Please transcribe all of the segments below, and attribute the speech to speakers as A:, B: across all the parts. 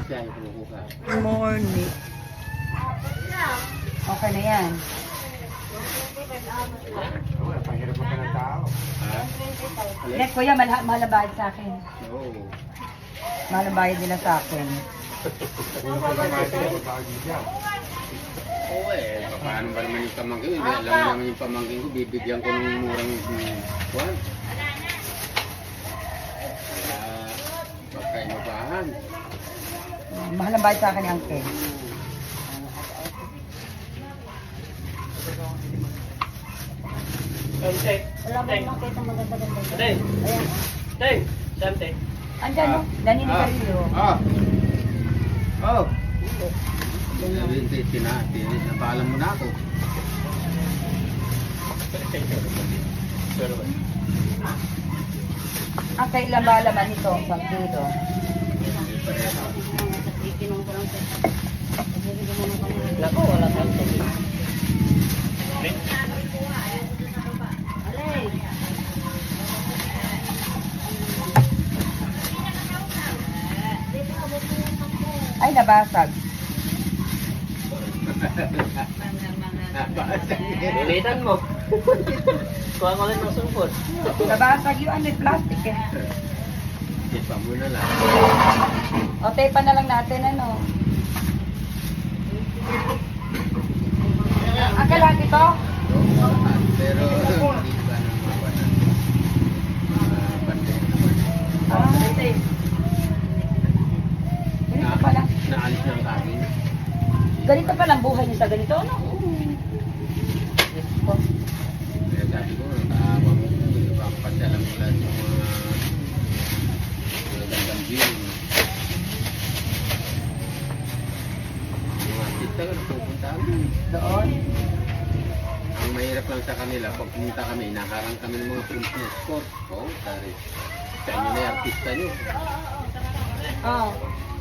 A: pamasahe ko bukas.
B: Morning. Okay na yan.
C: Pahirap mo ka ng tao.
A: Ha?
B: Net, kuya, mahal na bayad sa akin.
A: Oo.
B: Mahal na bayad nila sa akin.
A: Oo paano ba naman yung pamangkin? Alam mo naman yung pamangkin ko, bibigyan ko ng murang kuwan. Kaya, pagkainubahan.
B: Mahal na bayad sa akin ni Uncle.
D: Wala mo makita maganda-ganda. Teng! Teng! Saan, Teng?
B: Andyan, no? Danini Carillo.
A: Oh! Sabihin, napaalam mo na ako.
B: Ang kailan ba laman ito? Isang kilo.
D: Lako, wala kang Teng.
B: Ay, nabasag.
D: Ulitan mo. Kuha ko lang ng sungkot.
B: Nabasag yung ano, plastic eh.
A: Ipa mo na lang.
B: O, tape na lang natin, ano. Ang kailangan ito?
A: Pero, hindi ba nang mapanan? Mapandeng naman.
B: Ganito pala.
A: Naalis ng kanin.
B: Ganito pala ang buhay niyo sa ganito, ano?
A: Kaya sabi ko, nakakawang ipapasyalan mo lang yung mga gandang view. Mga tita ka, napupunta kami.
B: Doon.
A: Ang mahirap lang sa kanila, pag pumunta kami, inaharang kami ng mga punta ng sport. Oo, sorry. Sa inyo na yung artista nyo.
B: Oh.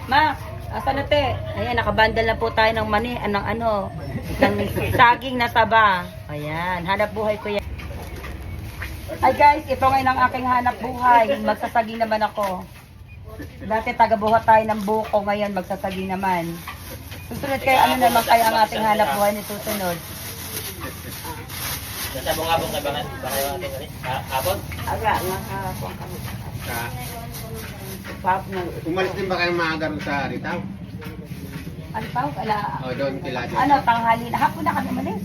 B: Ma, asan na te? Ayan, nakabandal na po tayo ng mani, ng ano, ng saging na taba. Ayan, hanap buhay ko yan. Ay guys, ito ngayon ang aking hanap buhay. Magsasaging naman ako. Dati taga-buhat tayo ng buko, ngayon magsasaging naman. Susunod kayo, ano naman kaya ang ating hanap buhay ni susunod?
D: Nasa abong-abong ka ba kayo atin ulit? Abon?
B: Aga, nakakapong kami.
A: Umalis din ba kayong maaga rin sa Ritaw?
B: Ano pa? Wala.
A: O doon kila
B: Ano, tanghali na. Hapon na kami umalis.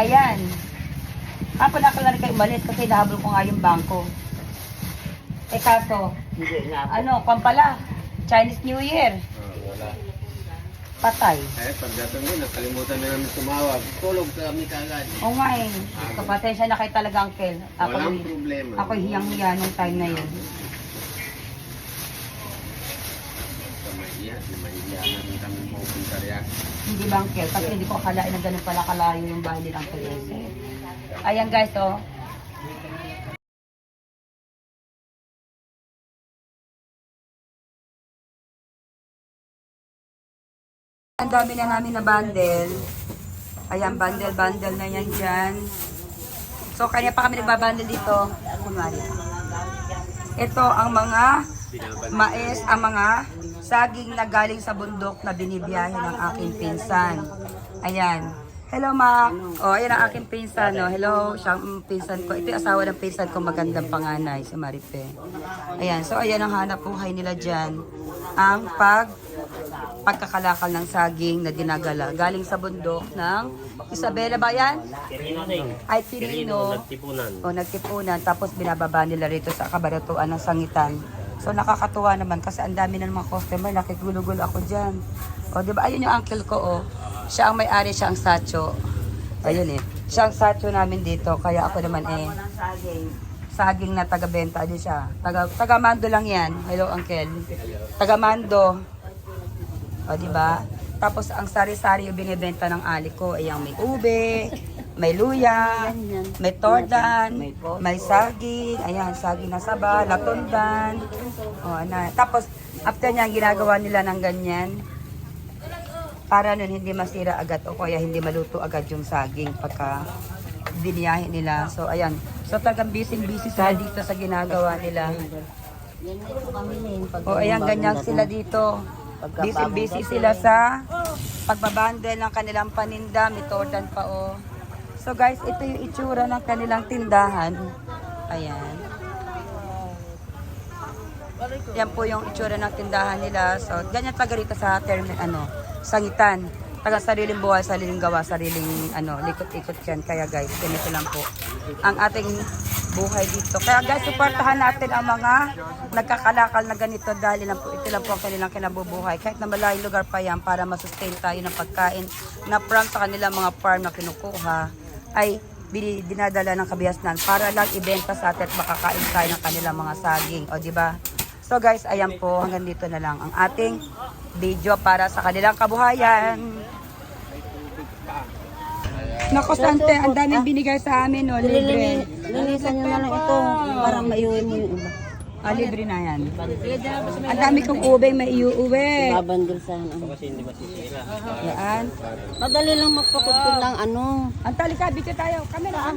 B: Ayan. Hapon na kami kayo umalis kasi nahabol ko nga yung bangko. Eh kaso, ano, kung pala, Chinese New Year.
A: Wala.
B: Patay.
A: Pagdating mo, nakalimutan na namin tumawag. Tulog kami kagad.
B: O nga eh. Kapatensya na kayo talaga, Uncle.
A: Walang problema.
B: Ako hiyang-hiya nung time na yun.
A: Mahiya na rin kami pupunta riyan.
B: Hindi ba, Uncle? Kasi hindi ko akalain na ganun pala kalayo yung bahay nila, Uncle Ese. Ayan guys, oh. Ang dami na namin na bundle. Ayan, bundle na yan dyan. So, kanya pa kami nagbabundle dito. Kunwari. Ito ang mga mais, ang mga saging na galing sa bundok na binibiyahe ng aking pinsan. Ayan. Hello, Ma. O, ayan ang aking pinsan. No? Hello, siyang pinsan ko. Ito yung asawa ng pinsan ko, magandang panganay, si Maripe. Ayan. So, ayan ang hanap buhay nila dyan. Ang pagkakalakal ng saging na dinagala. Galing sa bundok ng Isabela ba yan?
D: Kirino, Teng.
B: Ay,
D: Kirino,
B: Quirino.
D: nagtipunan.
B: O, nagtipunan. Tapos binababa nila rito sa kabaratuan ng sangitan. So, nakakatuwa naman kasi ang dami na ng mga customer. Nakigulugol ako dyan. O, diba? Ayun yung uncle ko, o. Siya ang may-ari, siya ang sacho. Ayun eh. Siya ang sacho namin dito. Kaya ako naman eh. Saging na taga-benta din siya. Taga-mando lang yan. Hello, uncle. Taga-mando. O, diba? Tapos, ang sari-sari yung binibenta ng ali ko. Ayan, may ube, may luya, may tordan, may saging. Ayan, saging na saba, latundan. O, ano. Tapos, after niya, ginagawa nila ng ganyan. Para nun hindi masira agad o kaya hindi maluto agad yung saging pagka biniyahe nila. So, ayan. So, tagang busy-busy sila dito sa ginagawa nila. O, ayan, ganyan sila dito. Busy sila sa pagbabundle ng kanilang paninda, metodan pa oh. So guys, ito yung itsura ng kanilang tindahan. Ayan. Yan po yung itsura ng tindahan nila. So, ganyan taga rito sa Sangitan. Taga sariling buhay, sariling gawa, sariling likot-ikot yan. Kaya guys, ganito lang po ang ating buhay dito. Kaya guys, suportahan natin ang mga nagkakalakal na ganito dahil lang po, ito lang po ang kanilang kinabubuhay. Kahit na malayong lugar pa yan para masustain tayo ng pagkain na from sa kanilang mga farm na kinukuha ay dinadala ng kabihasnan para lang ibenta sa atin at makakain tayo ng kanilang mga saging. O diba? So guys, ayan po, hanggang dito na lang ang ating video para sa kanilang kabuhayan. Naku, Sante, ang daming binigay sa amin, no, libre.
E: Linisan nyo na lang ito para maiuwi mo yung iba.
B: Libre na yan. Ang dami kong ube, may iuuwi.
E: Babandil sa
B: Yan.
E: Madali lang magpakutod ng ano.
B: Ang talika, video tayo. Camera.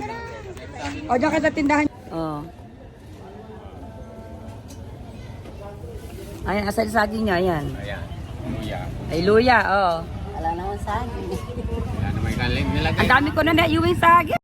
B: O, dyan ka sa tindahan. Oh. Ayan, asa yung saging niya, ayan.
A: Ayan. Luya.
B: Ay, luya, oh.
E: Wala naman sa akin.
A: Wala naman kaling nilagay.
B: Ang dami ko na naiuwing saging.